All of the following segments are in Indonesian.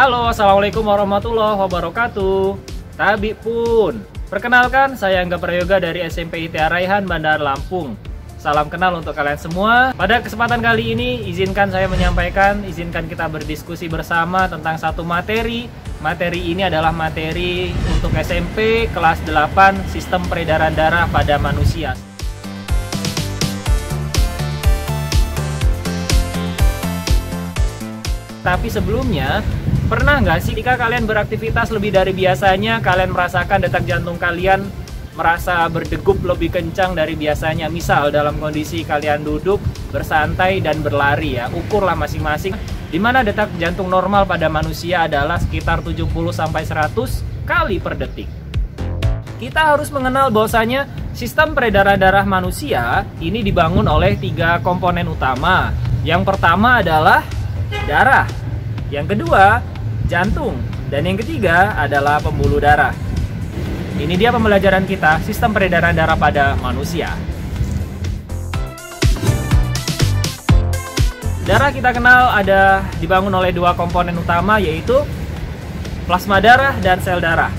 Halo, assalamualaikum warahmatullahi wabarakatuh. Tabib pun. Perkenalkan, saya Angga Prayoga dari SMP ITA Raihan, Bandar Lampung. Salam kenal untuk kalian semua. Pada kesempatan kali ini, izinkan kita berdiskusi bersama tentang satu materi. Materi ini adalah materi untuk SMP kelas 8, sistem peredaran darah pada manusia. Tapi sebelumnya, pernah nggak sih ketika kalian beraktivitas lebih dari biasanya, kalian merasakan detak jantung kalian merasa berdegup lebih kencang dari biasanya? Misal dalam kondisi kalian duduk, bersantai, dan berlari ya, ukurlah masing-masing. Dimana detak jantung normal pada manusia adalah sekitar 70-100 kali per detik. Kita harus mengenal bahwasanya sistem peredaran darah manusia ini dibangun oleh 3 komponen utama. Yang pertama adalah darah, yang kedua jantung, dan yang ketiga adalah pembuluh darah. Ini dia pembelajaran kita, sistem peredaran darah pada manusia. Darah kita kenal dibangun oleh 2 komponen utama, yaitu plasma darah dan sel darah.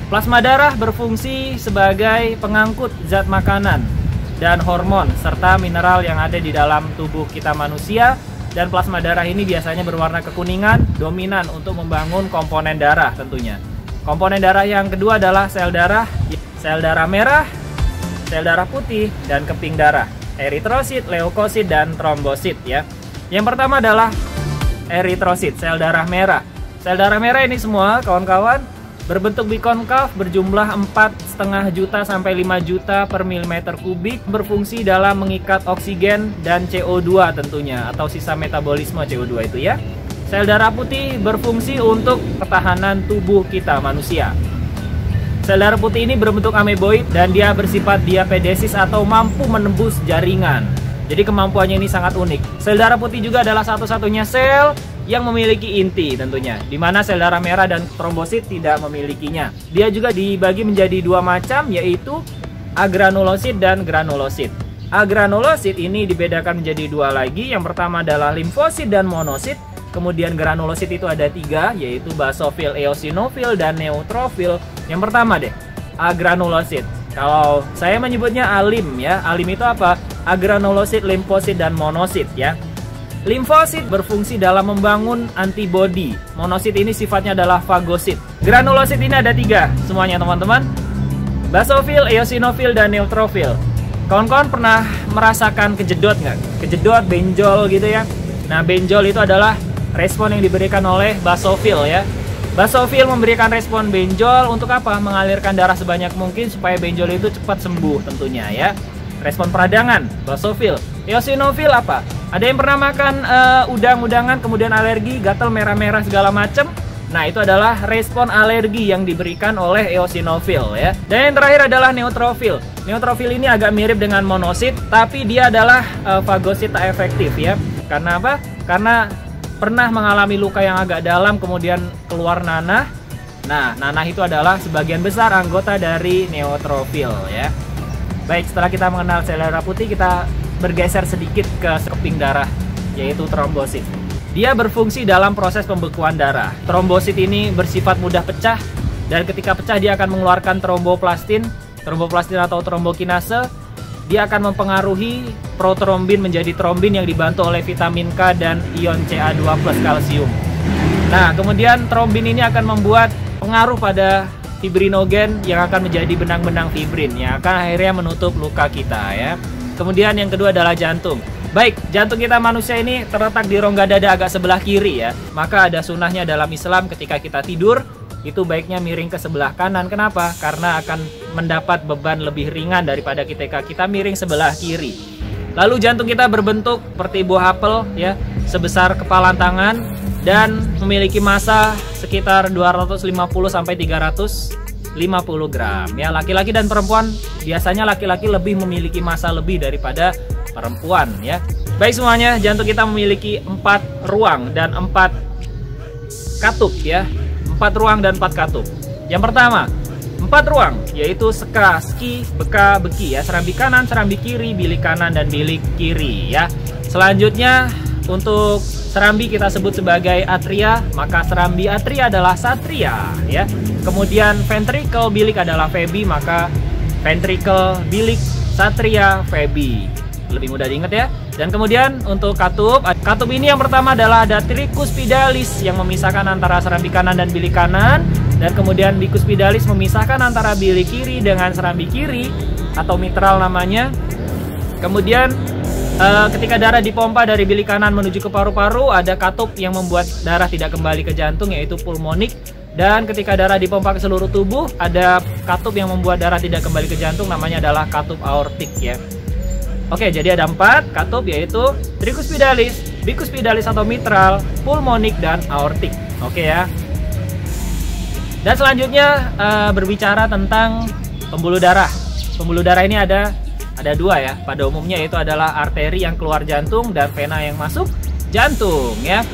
Plasma darah berfungsi sebagai pengangkut zat makanan dan hormon serta mineral yang ada di dalam tubuh kita manusia. Dan plasma darah ini biasanya berwarna kekuningan, dominan untuk membangun komponen darah tentunya. Komponen darah yang kedua adalah sel darah merah, sel darah putih, dan keping darah, eritrosit, leukosit, dan trombosit ya. Yang pertama adalah eritrosit, sel darah merah. Sel darah merah ini semua kawan-kawan berbentuk bikonkav, berjumlah 4,5 juta sampai 5 juta per milimeter kubik, berfungsi dalam mengikat oksigen dan CO2 tentunya, atau sisa metabolisme CO2 itu ya. Sel darah putih berfungsi untuk pertahanan tubuh kita manusia. Sel darah putih ini berbentuk ameboid dan dia bersifat diapedesis atau mampu menembus jaringan. Jadi kemampuannya ini sangat unik. Sel darah putih juga adalah satu-satunya sel yang memiliki inti tentunya, di mana sel darah merah dan trombosit tidak memilikinya. Dia juga dibagi menjadi 2 macam, yaitu agranulosit dan granulosit. Agranulosit ini dibedakan menjadi 2 lagi. Yang pertama adalah limfosit dan monosit. Kemudian granulosit itu ada 3, yaitu basofil, eosinofil, dan neutrofil. Yang pertama deh, agranulosit. Kalau saya menyebutnya alim ya, alim itu apa? Agranulosit, limfosit, dan monosit ya. Limfosit berfungsi dalam membangun antibodi. Monosit ini sifatnya adalah fagosit. Granulosit ini ada 3 semuanya teman-teman. Basofil, eosinofil, dan neutrofil. Kawan-kawan pernah merasakan kejedot nggak? Kejedot, benjol gitu ya. Nah, benjol itu adalah respon yang diberikan oleh basofil ya. Basofil memberikan respon benjol untuk apa? Mengalirkan darah sebanyak mungkin supaya benjol itu cepat sembuh tentunya ya. Respon peradangan, basofil. Eosinofil apa? Ada yang pernah makan udang-udangan kemudian alergi, gatal merah-merah segala macem? Nah, itu adalah respon alergi yang diberikan oleh eosinofil ya. Dan yang terakhir adalah neutrofil. Neutrofil ini agak mirip dengan monosit, tapi dia adalah fagosit tak efektif ya. Karena apa? Karena pernah mengalami luka yang agak dalam kemudian keluar nanah. Nah, nanah itu adalah sebagian besar anggota dari neutrofil ya. Baik, setelah kita mengenal sel darah putih, kita bergeser sedikit ke keping darah, yaitu trombosit. Dia berfungsi dalam proses pembekuan darah. Trombosit ini bersifat mudah pecah, dan ketika pecah dia akan mengeluarkan tromboplastin atau trombokinase. Dia akan mempengaruhi protrombin menjadi trombin yang dibantu oleh vitamin K dan ion Ca2+ kalsium. Nah, kemudian trombin ini akan membuat pengaruh pada fibrinogen yang akan menjadi benang-benang fibrin yang akan akhirnya menutup luka kita ya. Kemudian yang kedua adalah jantung. Baik, jantung kita manusia ini terletak di rongga dada agak sebelah kiri ya. Maka ada sunnahnya dalam Islam ketika kita tidur, itu baiknya miring ke sebelah kanan. Kenapa? Karena akan mendapat beban lebih ringan daripada ketika kita miring sebelah kiri. Lalu jantung kita berbentuk seperti buah apel ya, sebesar kepalan tangan dan memiliki massa sekitar 250 sampai 350 gram ya. Laki-laki dan perempuan, biasanya laki-laki lebih memiliki massa lebih daripada perempuan ya. Baik semuanya, jantung kita memiliki 4 ruang dan 4 katup ya. 4 ruang dan 4 katup. Yang pertama, 4 ruang, yaitu seka, ski, beka, beki ya. Serambi kanan, serambi kiri, bilik kanan, dan bilik kiri ya. Selanjutnya untuk serambi kita sebut sebagai atria, maka serambi atria adalah satria ya. Kemudian ventricle bilik adalah Febi, maka ventricle bilik satria Febi. Lebih mudah diingat ya. Dan kemudian untuk katup ini yang pertama adalah ada tricuspidalis yang memisahkan antara serambi kanan dan bilik kanan, dan kemudian bicuspidalis memisahkan antara bilik kiri dengan serambi kiri atau mitral namanya. Kemudian ketika darah dipompa dari bilik kanan menuju ke paru-paru, ada katup yang membuat darah tidak kembali ke jantung, yaitu pulmonik. Dan ketika darah dipompa ke seluruh tubuh, ada katup yang membuat darah tidak kembali ke jantung, namanya adalah katup aortik ya. Oke, jadi ada 4 katup, yaitu tricuspidalis, bicuspidalis atau mitral, pulmonik, dan aortik. Oke ya. Dan selanjutnya berbicara tentang pembuluh darah. Pembuluh darah ini ada 2 ya. Pada umumnya itu adalah arteri yang keluar jantung dan vena yang masuk jantung ya.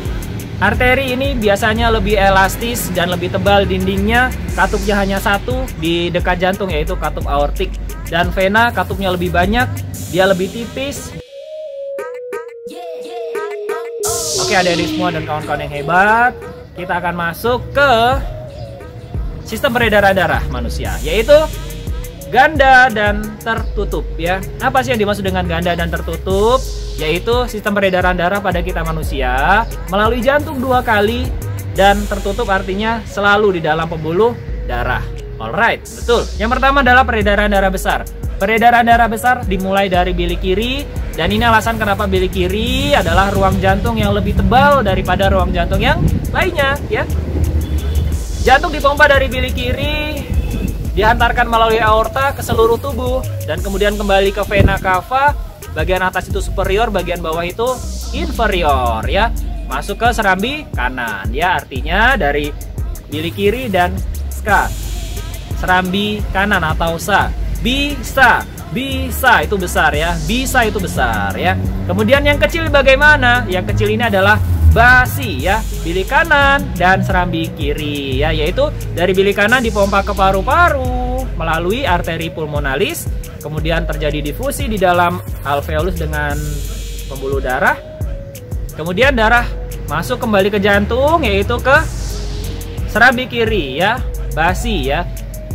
Arteri ini biasanya lebih elastis dan lebih tebal dindingnya. Katupnya hanya 1 di dekat jantung, yaitu katup aortik. Dan vena katupnya lebih banyak, dia lebih tipis. Oke, adik-adik semua dan kawan-kawan yang hebat, kita akan masuk ke sistem peredaran darah manusia, yaitu ganda dan tertutup ya. Apa sih yang dimaksud dengan ganda dan tertutup? Yaitu sistem peredaran darah pada kita manusia melalui jantung 2 kali, dan tertutup artinya selalu di dalam pembuluh darah. Alright, betul. Yang pertama adalah peredaran darah besar. Peredaran darah besar dimulai dari bilik kiri, dan ini alasan kenapa bilik kiri adalah ruang jantung yang lebih tebal daripada ruang jantung yang lainnya ya. Jantung dipompa dari bilik kiri, dihantarkan melalui aorta ke seluruh tubuh, dan kemudian kembali ke vena cava. Bagian atas itu superior, bagian bawah itu inferior ya. Masuk ke serambi kanan ya, artinya dari bilik kiri dan ska. Serambi kanan atau sa. Bisa itu besar ya. Bisa itu besar ya. Kemudian yang kecil bagaimana? Yang kecil ini adalah basi ya, bilik kanan dan serambi kiri ya, yaitu dari bilik kanan dipompa ke paru-paru melalui arteri pulmonalis, kemudian terjadi difusi di dalam alveolus dengan pembuluh darah, kemudian darah masuk kembali ke jantung, yaitu ke serambi kiri ya, basi ya.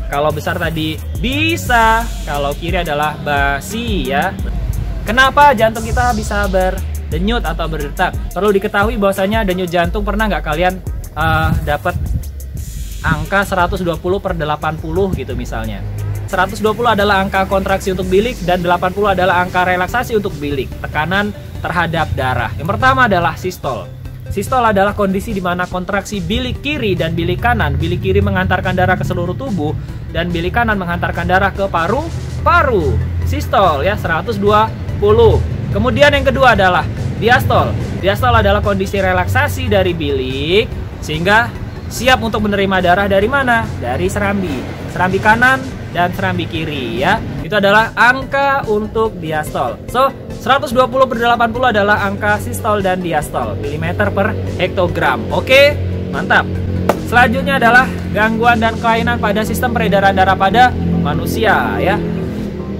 Kalau besar tadi bisa, kalau kiri adalah basi ya. Kenapa jantung kita bisa berdenyut atau berdetak? Perlu diketahui bahwasanya denyut jantung, pernah nggak kalian dapat angka 120/80 gitu misalnya. 120 adalah angka kontraksi untuk bilik, dan 80 adalah angka relaksasi untuk bilik, tekanan terhadap darah. Yang pertama adalah sistol. Sistol adalah kondisi di mana kontraksi bilik kiri dan bilik kanan. Bilik kiri menghantarkan darah ke seluruh tubuh, dan bilik kanan menghantarkan darah ke paru-paru. Sistol ya, 120. Kemudian yang kedua adalah diastol. Diastol adalah kondisi relaksasi dari bilik sehingga siap untuk menerima darah dari mana? Dari serambi. Serambi kanan dan serambi kiri ya. Itu adalah angka untuk diastol. So, 120/80 adalah angka sistol dan diastol, milimeter per hektogram. Oke, mantap. Selanjutnya adalah gangguan dan kelainan pada sistem peredaran darah pada manusia ya.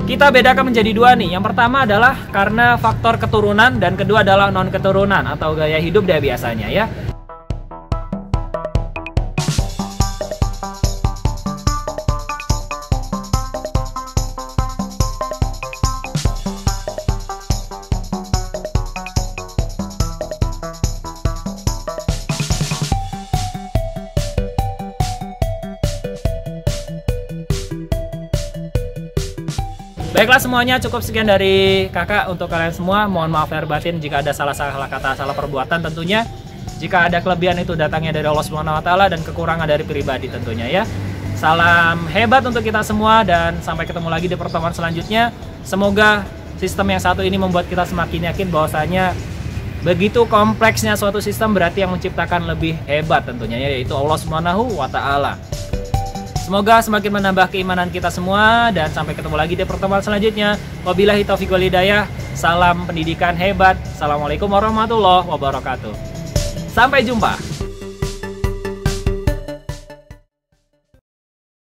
Kita bedakan menjadi 2 nih. Yang pertama adalah karena faktor keturunan, dan kedua adalah non keturunan atau gaya hidup deh biasanya ya. Baiklah semuanya, cukup sekian dari kakak untuk kalian semua. Mohon maaf lahir batin jika ada salah kata, salah perbuatan tentunya. Jika ada kelebihan itu datangnya dari Allah SWT, dan kekurangan dari pribadi tentunya ya. Salam hebat untuk kita semua, dan sampai ketemu lagi di pertemuan selanjutnya. Semoga sistem yang satu ini membuat kita semakin yakin bahwasanya begitu kompleksnya suatu sistem berarti yang menciptakan lebih hebat tentunya ya, yaitu Allah SWT. Semoga semakin menambah keimanan kita semua, dan sampai ketemu lagi di pertemuan selanjutnya. Wabillahi taufiq wal hidayah. Salam pendidikan hebat. Assalamualaikum warahmatullahi wabarakatuh. Sampai jumpa.